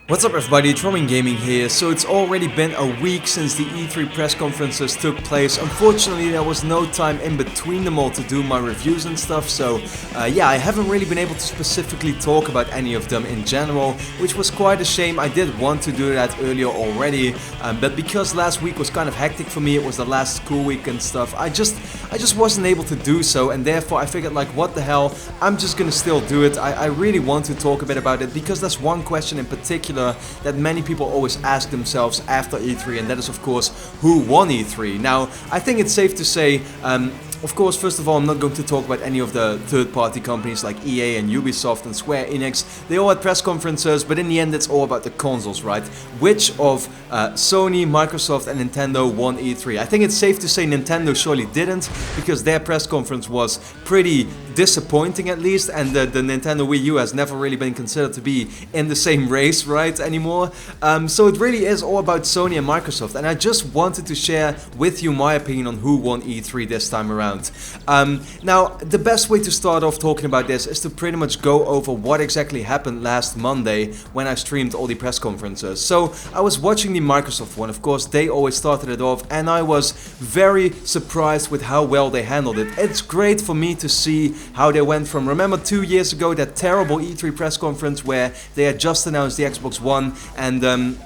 What's up everybody, it's RobinGaming here. So it's already been a week since the E3 press conferences took place. Unfortunately, there was no time in between them all to do my reviews and stuff, so yeah, I haven't really been able to specifically talk about any of them in general, which was quite a shame. I did want to do that earlier already, but because last week was kind of hectic for me, it was the last school week and stuff, I just wasn't able to do so, and therefore I figured, like, what the hell, I'm just gonna still do it. I really want to talk a bit about it, because there's one question in particular that many people always ask themselves after E3, and that is of course, who won E3? Now, I think it's safe to say, of course, first of all, I'm not going to talk about any of the third-party companies like EA and Ubisoft and Square Enix. They all had press conferences, but in the end it's all about the consoles, right? Which of Sony, Microsoft and Nintendo won E3? I think it's safe to say Nintendo surely didn't, because their press conference was pretty disappointing at least, and the Nintendo Wii U has never really been considered to be in the same race, right, anymore. So it really is all about Sony and Microsoft, and I just wanted to share with you my opinion on who won E3 this time around. Now, the best way to start off talking about this is to pretty much go over what exactly happened last Monday when I streamed all the press conferences. So I was watching the Microsoft one, of course, they always started it off, and I was very surprised with how well they handled it. It's great for me to see how they went from, remember 2 years ago, that terrible E3 press conference where they had just announced the Xbox One, and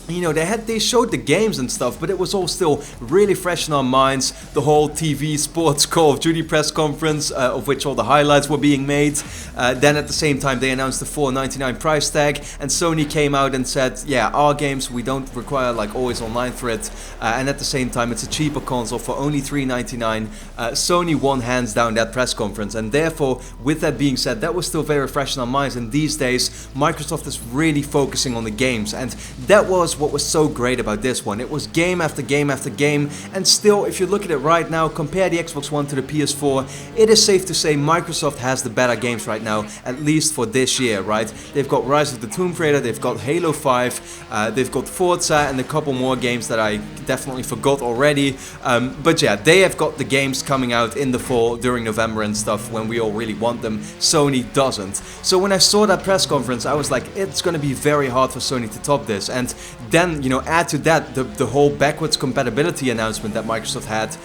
you know, they showed the games and stuff, but it was all still really fresh in our minds. The whole TV sports Call of Duty press conference, of which all the highlights were being made. Then at the same time they announced the $4.99 price tag, and Sony came out and said, yeah, our games, we don't require like always online for it, and at the same time it's a cheaper console for only $3.99. Sony won hands down that press conference, and therefore, with that being said, that was still very fresh in our minds, and these days Microsoft is really focusing on the games, and that was what was so great about this one. It was game after game after game, and still, if you look at it right now, compare the Xbox One to the PS4, it is safe to say Microsoft has the better games right now, at least for this year, right? They've got Rise of the Tomb Raider, they've got Halo 5, they've got Forza, and a couple more games that I definitely forgot already, but yeah, they have got the games coming out in the fall, during November and stuff, when we all really want them. Sony doesn't. So when I saw that press conference, I was like, it's gonna be very hard for Sony to top this, and then, you know, add to that the whole backwards compatibility announcement that Microsoft had,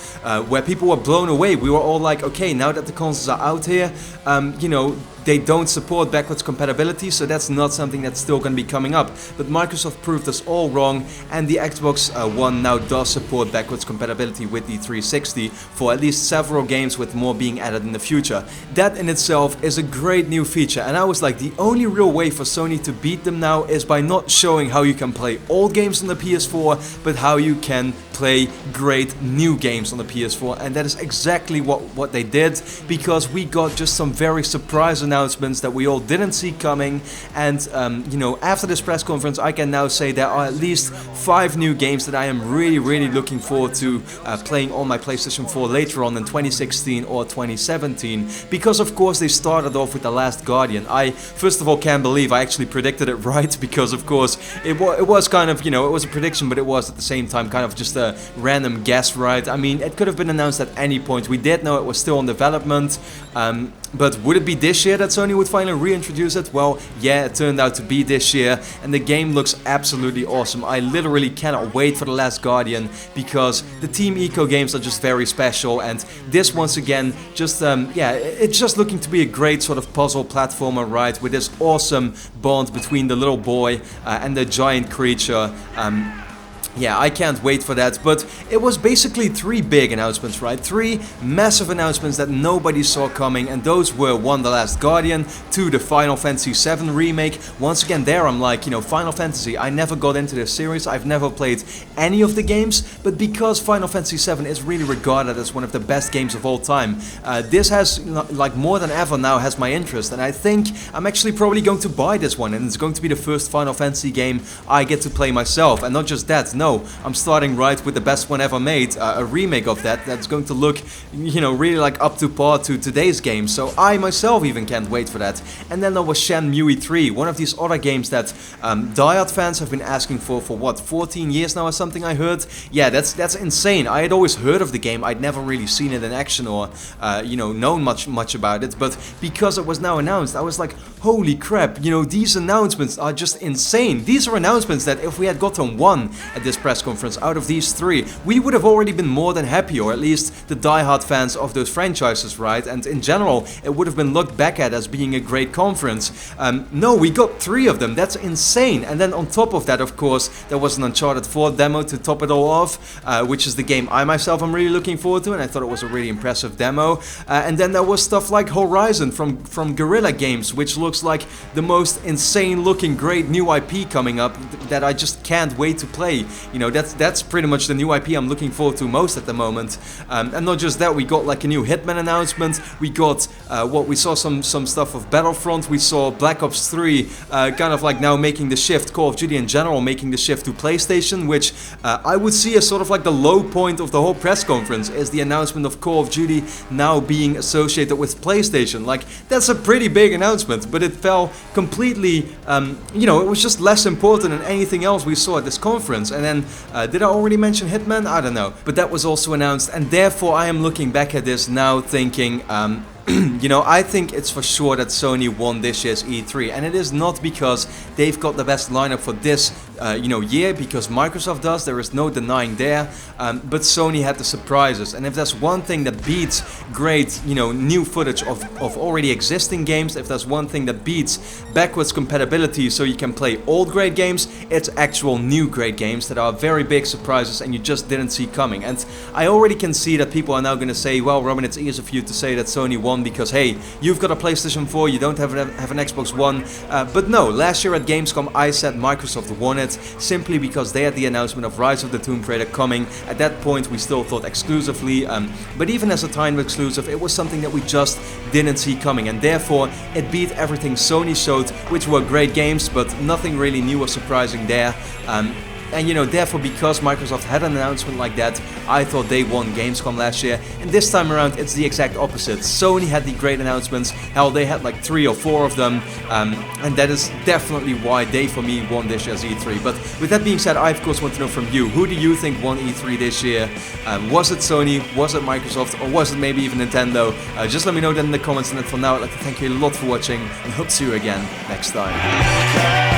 where people were blown away. We were all like, okay, now that the consoles are out here, you know, they don't support backwards compatibility, so that's not something that's still going to be coming up. But Microsoft proved us all wrong, and the Xbox One now does support backwards compatibility with the 360 for at least several games, with more being added in the future. That in itself is a great new feature, and I was like, the only real way for Sony to beat them now is by not showing how you can play old games on the PS4, but how you can play great new games on the PS4, and that is exactly what they did, because we got just some very surprising announcements that we all didn't see coming, and you know, after this press conference I can now say there are at least 5 new games that I am really looking forward to playing on my PlayStation 4 later on in 2016 or 2017, because of course they started off with The Last Guardian. I first of all can't believe I actually predicted it right, because of course it was kind of, you know, it was a prediction, but it was at the same time kind of just a random guess, right? I mean, it could have been announced at any point. We did know it was still in development, but would it be this year that Sony would finally reintroduce it? Well, yeah, it turned out to be this year, and the game looks absolutely awesome. I literally cannot wait for The Last Guardian, because the Team Eco games are just very special, and this once again, just yeah, it's just looking to be a great sort of puzzle platformer, right, with this awesome bond between the little boy and the giant creature. Yeah, I can't wait for that, but it was basically 3 big announcements, right? 3 massive announcements that nobody saw coming, and those were 1, The Last Guardian, 2, the Final Fantasy VII Remake. Once again, there I'm like, you know, Final Fantasy, I never got into this series, I've never played any of the games, but because Final Fantasy VII is really regarded as one of the best games of all time, this has, like, more than ever now has my interest, and I think I'm actually probably going to buy this one, and it's going to be the first Final Fantasy game I get to play myself, and not just that, no, I'm starting right with the best one ever made, a remake of that's going to look, you know, really like up to par to today's game. So I myself even can't wait for that. And then there was Shenmue 3, one of these other games that diehard fans have been asking for what, 14 years now or something, I heard. Yeah, that's insane. I had always heard of the game, I'd never really seen it in action or you know, known much about it, but because it was now announced, I was like, holy crap, you know, these announcements are just insane. These are announcements that if we had gotten one at this press conference out of these three, we would have already been more than happy, or at least the diehard fans of those franchises, right? And in general, it would have been looked back at as being a great conference. No, we got three of them, that's insane. And then on top of that, of course, there was an Uncharted 4 demo to top it all off, which is the game I myself am really looking forward to, and I thought it was a really impressive demo. And then there was stuff like Horizon from Guerrilla Games, which looks like the most insane looking great new IP coming up that I just can't wait to play. You know, that's pretty much the new IP I'm looking forward to most at the moment. And not just that, we got like a new Hitman announcement, we got we saw some stuff of Battlefront, we saw Black Ops 3 kind of like now making the shift, Call of Duty in general making the shift to PlayStation, which I would see as sort of like the low point of the whole press conference, is the announcement of Call of Duty now being associated with PlayStation. Like, that's a pretty big announcement, but it fell completely, you know, it was just less important than anything else we saw at this conference. And then, did I already mention Hitman? I don't know, but that was also announced, and therefore I am looking back at this now thinking, you know, I think it's for sure that Sony won this year's E3, and it is not because they've got the best lineup for this, you know, year, because Microsoft does, there is no denying there, but Sony had the surprises. And if there's one thing that beats great, you know, new footage of already existing games, if there's one thing that beats backwards compatibility so you can play old great games, it's actual new great games that are very big surprises and you just didn't see coming. And I already can see that people are now going to say, well, Robin, it's easy for you to say that Sony won because, hey, you've got a PlayStation 4, you don't have an Xbox One. But no, last year at Gamescom I said Microsoft won it, simply because they had the announcement of Rise of the Tomb Raider coming. At that point we still thought exclusively, but even as a time exclusive, it was something that we just didn't see coming, and therefore it beat everything Sony showed, which were great games, but nothing really new or surprising there. And you know, therefore, because Microsoft had an announcement like that, I thought they won Gamescom last year, and this time around it's the exact opposite. Sony had the great announcements, hell, they had like 3 or 4 of them, and that is definitely why they, for me, won this year's E3. But with that being said, I of course want to know from you, who do you think won E3 this year? Was it Sony, was it Microsoft, or was it maybe even Nintendo? Just let me know that in the comments, and for now I'd like to thank you a lot for watching, and hope to see you again next time.